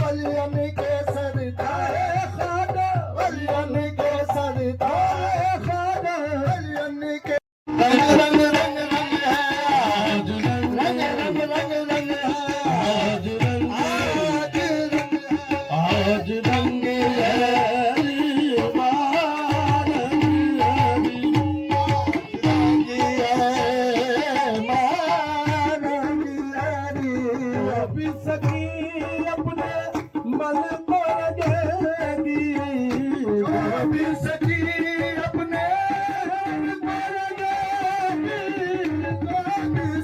[SPEAKER 5] वलियन के सरदार खादा वलियन के सरदार खादा वलियन के रंग रंग रंग रंग है आज रंग रंग रंग रंग रंग है आज रंग आज रंग है अभी सकी अपने मन को लगेगी अभी सकी अपने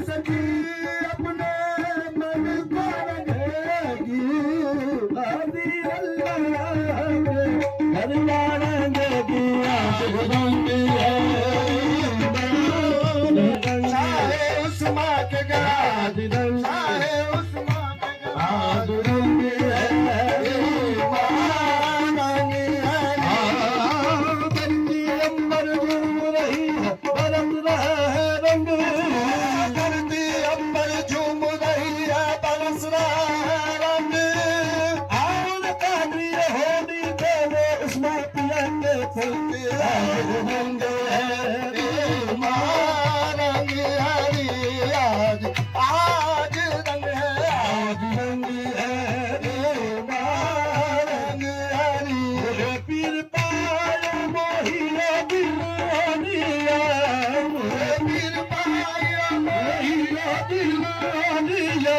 [SPEAKER 5] सकी अपने मन को लगेगी आदि अल्लाह घर मानेगी चाहे उस्मा के गाज चाहे उस्मा के गाज रंग है बंदी अंबर झूम रही है बरस रहा है रंग धरती अंबर झूम रही है बरस रहा है रंग और कादरी होली तेरे उस्मा पिया के चलते रंग है रंग हरी आज आज रंग है आज रंग है रंग हरी पीर पाया मोहिया दिलिया पीर पाया मोहिया दिलिया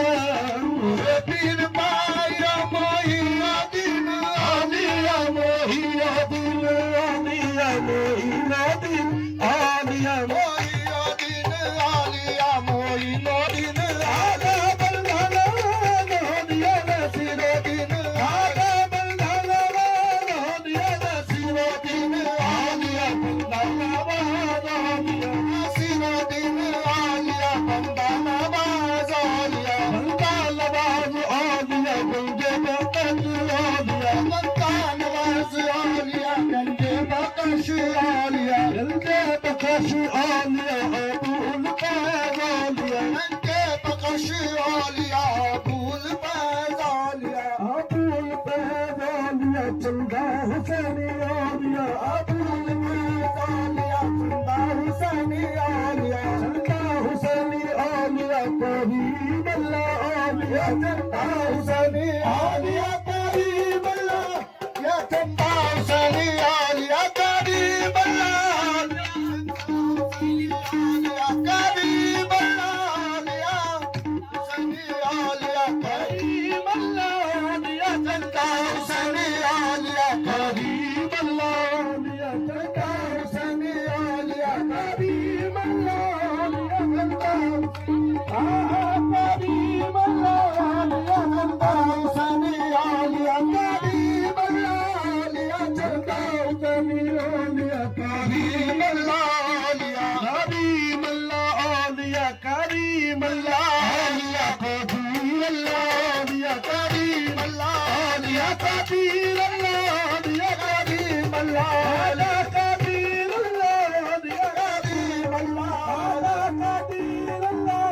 [SPEAKER 5] पीर पाया मोहिया दिलिया मोहिया दिलिया मोहिया दिल आलिया मोहिया दिन आलिया मोहिया दिन आगा बंधाना दिया नसीरो दिन आगा बंधाना दिया नसीरो दिन आलिया बंधाना दिया नसीरो दिन आलिया बंधाना आलिया बंधाना आलिया गंजे बकश आलिया बंधाना आलिया गंजे बकश आलिया गंजे बकश आलिया अबूल पैजालिया गंजे बकश आलिया अबूल पैजालिया अबूल पैजालिया चंदा हुसैनी आलिया अबूल पैजालिया चंदा हुसैनी आलिया चंदा हुसैनी आलिया करीम अल्लाह आलिया चंदा हुसैनी आलिया करीम अल्लाह या चंदा हुसैनी आलिया करीम अल्लाह करीम अल्लाह हुसैनी आलिया करीम अल्लाह चंदा हुसैनी आलिया करीम अल्लाह चंदा हुसैनी आलिया करीम अल्लाह चंदा करीम अल्लाह चंदा हुसैनी आलिया करीम अल्लाह चंदा हुसैनी आलिया करीम अल्लाह करीम अल्लाह आलिया करीम अल्लाह आलिया करीम अल्लाह आलिया करीम अल्लाह आलिया करीम अल्लाह आलिया करीम अल्लाह आलिया करीम अल्लाह आलिया करीम अल्लाह आलिया करीम अल्लाह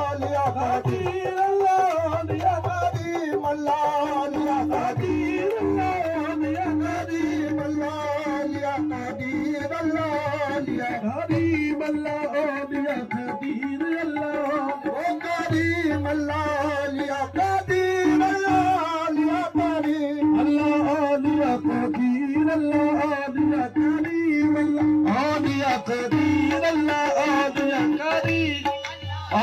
[SPEAKER 5] आलिया करीम अल्लाह आलिया करीम अल्लाह आलिया करीम अल्लाह आलिया करीम अल्लाह आलिया करीम अल्लाह आलिया करीम अल्लाह आलिया करीम अल्लाह ओ करीम अल्लाह आलिया करीम अल्लाह आलिया करीम अल्लाह आलिया करीम अल्लाह आलिया करीम अल्लाह आलिया करीम अल्लाह आलिया करीम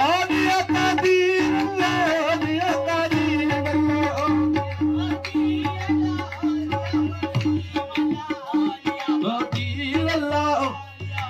[SPEAKER 5] आलिया करीम अल्लाह आलिया करीम अल्लाह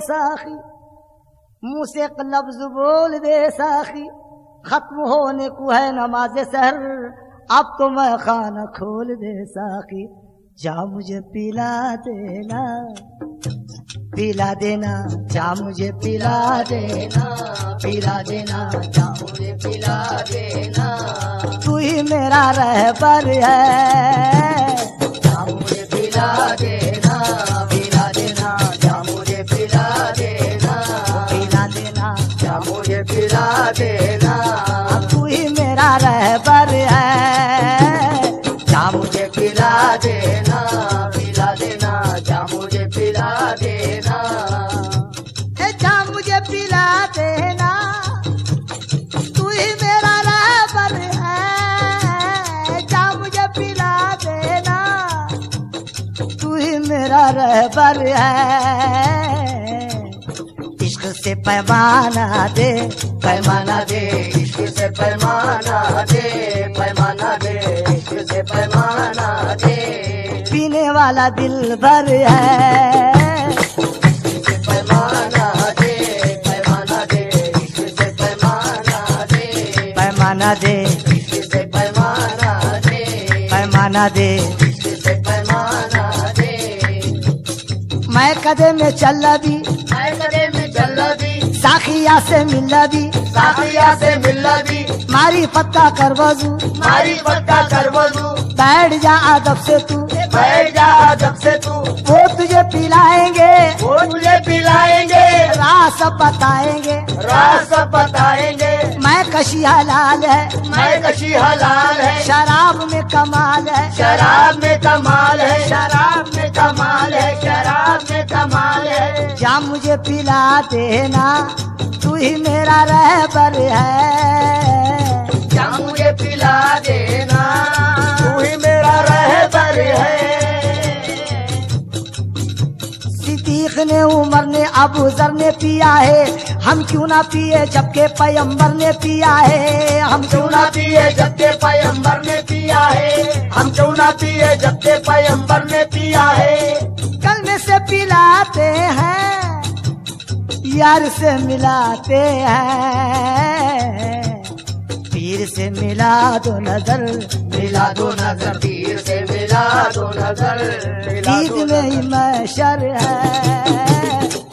[SPEAKER 4] साखी मुँह से एक लफ्ज बोल दे साखी खत्म होने को है नमाज सहर अब तो मैं खाना खोल दे साखी जा मुझे पिला देना जा मुझे पिला देना जा मुझे पिला देना तू ही मेरा रहबर है जा मुझे पिला देना जा मुझे पिला देना जा मुझे पिला देना तू ही मेरा रहबर है जा मुझे पिला देना जा मुझे पिला देना जा मुझे पिला देना तू ही मेरा रहबर है जा मुझे पिला देना तू ही मेरा रहबर है इश्क से पैमाना दे इश्क से पैमाना दे इश्क से पैमाना दे पीने वाला दिल भर है इश्क से पैमाना दे इश्क से पैमाना दे इश्क से पैमाना दे इश्क से पैमाना दे मैं कदे में चल दी साखिया से मिल दी मारी पत्ता कर वजू बैठ जा अदब से तू वो तुझे पिलाएंगे रास बताएंगे मैं कशी हलाल है शराब में कमाल है जा मुझे पिला देना तू ही मेरा रहबर है जा मुझे पिला देना तू ही मेरा रहबर है सिद्दीक ने उमर ने अबू जर ने पिया है हम क्यों ना पिए जबकि पैगंबर ने पिया है हम क्यों ना पिए जबकि पैगंबर ने पिया है कलमे से पिलाते हैं यार से मिलाते हैं पीर से मिला दो नजर पीर से मिला
[SPEAKER 3] मिला दो नजर,
[SPEAKER 4] ईद में ही महशर है,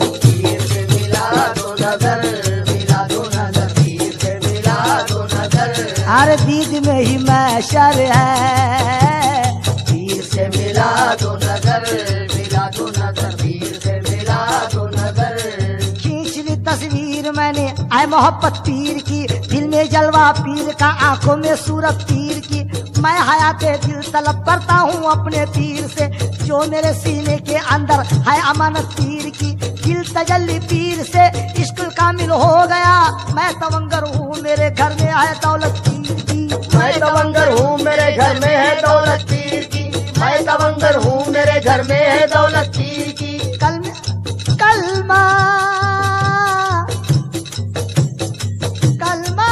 [SPEAKER 3] पीर से मिला दो नजर, मिला दो नजर, पीर से मिला दो नजर,
[SPEAKER 4] हर ईद में ही महशर है,
[SPEAKER 3] पीर से मिला दो नजर, मिला दो नजर, पीर से मिला दो नजर।
[SPEAKER 4] खींच ली तस्वीर मैंने आए मोहब्बत पीर की, दिल में जलवा पीर का, आंखों में सूरत पीर की। मैं हयाते दिल तलब करता हूँ अपने पीर से, जो मेरे सीने के अंदर है अमानत पीर की। दिल तजल्ली पीर से इश्क कामिल हो गया, मैं तवंगर हूँ मेरे घर में है दौलत पीर की।
[SPEAKER 3] मैं तवंगर हूँ मेरे घर में है दौलत पीर की, मैं तवंगर हूँ मेरे घर में है दौलत पीर की।
[SPEAKER 4] कलमा कलमा कलमा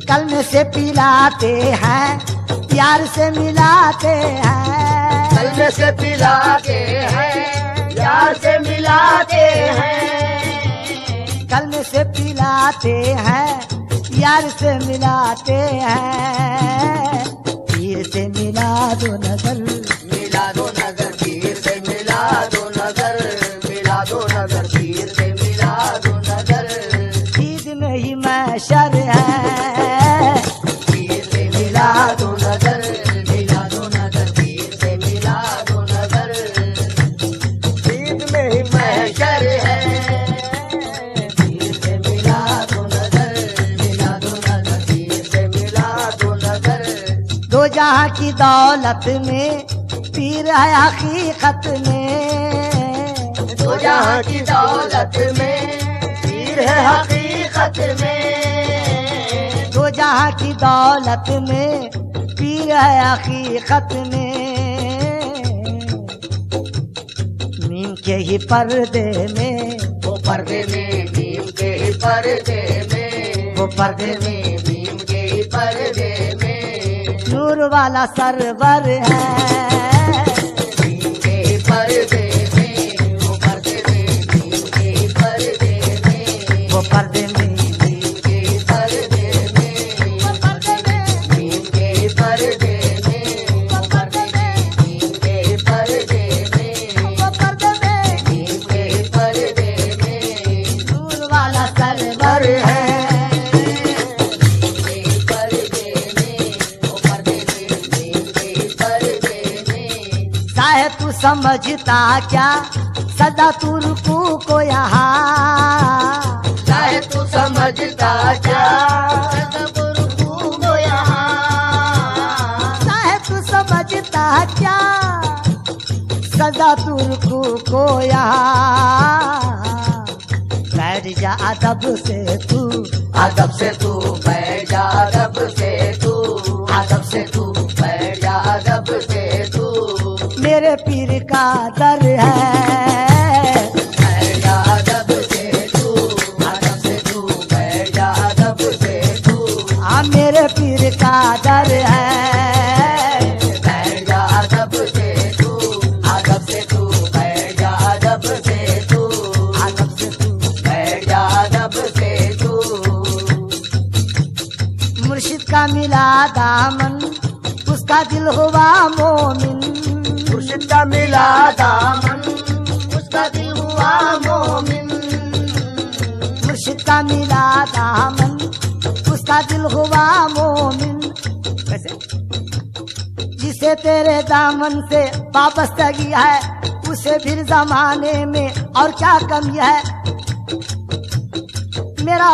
[SPEAKER 4] कलमे से पिलाते हैं, प्यार से मिलाते हैं,
[SPEAKER 3] कलमे से पिलाते हैं, प्यार से मिलाते हैं,
[SPEAKER 4] कलमे से पिलाते हैं, प्यार से मिलाते हैं। पीर से मिला दो नजर,
[SPEAKER 3] मिला दो नजर, पीर से मिला दो नजर, मिला दो नजर, पीर से मिला दो नजर,
[SPEAKER 4] ईद में ही महशर है,
[SPEAKER 3] पीर से मिला दो नजर, मिला दो नजर, पीर से मिला दो नजर। ईद में ही महशर है, पीर से मिला दो नजर, मिला दो नजर, पीर से मिला दो नजर।
[SPEAKER 4] दो जहां की दौलत में पीर है हकीकत में,
[SPEAKER 3] दो जहां की दौलत में पीर है हकीकत में,
[SPEAKER 4] दो जहां की दौलत में पीर है हकीकत में। नीम के ही पर्दे में,
[SPEAKER 3] वो पर्दे में नीम के ही पर्दे में,
[SPEAKER 4] वो पर्दे
[SPEAKER 3] में नीम के ही पर्दे में,
[SPEAKER 4] नूर वाला सरवर है,
[SPEAKER 3] नीम के ही पर्दे में, वो पर्दे में नीम के ही पर्दे में,
[SPEAKER 4] वो पर्दे में
[SPEAKER 3] नीम के ही पर्दे में, वो पर्दे में नीम के ही पर्दे में, वो पर्दे में नीम के ही पर्दे में,
[SPEAKER 4] वो पर्दे में
[SPEAKER 3] नीम के ही पर्दे में,
[SPEAKER 4] नूर वाला सरवर है। चाहे तू समझता क्या सदा तू रुकू को यहाँ,
[SPEAKER 3] चाहे तू समझता क्या गुरु को यहाँ,
[SPEAKER 4] चाहे तू समझता क्या सदा तू रुकू को यहाँ। बैठ जा अदब से तू,
[SPEAKER 3] अदब से तू बैठ जा, अदब से तू, अदब से तू बैठ जा, अदब से तू,
[SPEAKER 4] मेरे पीर का दर है।
[SPEAKER 3] बैठ जा अदब से तू, अदब से तू बैठ जा, अदब से तू,
[SPEAKER 4] हाँ मेरे पीर का दर है।
[SPEAKER 3] बैठ जा अदब से तू, अदब से तू बैठ जा, अदब से तू,
[SPEAKER 4] अदब से तू
[SPEAKER 3] बैठ जा, अदब से तू,
[SPEAKER 4] मुर्शिद का मिला दामन, उसका दिल हुआ मोमिन,
[SPEAKER 3] मुर्शिद का मिला दामन, उसका दिल हुआ मोमिन,
[SPEAKER 4] मुर्शिद का मिला दामन, उसका दिल हुआ मोमिन। कैसे? जिसे तेरे दामन से वाबस्तगी है, उसे फिर जमाने में और क्या कमी है। मेरा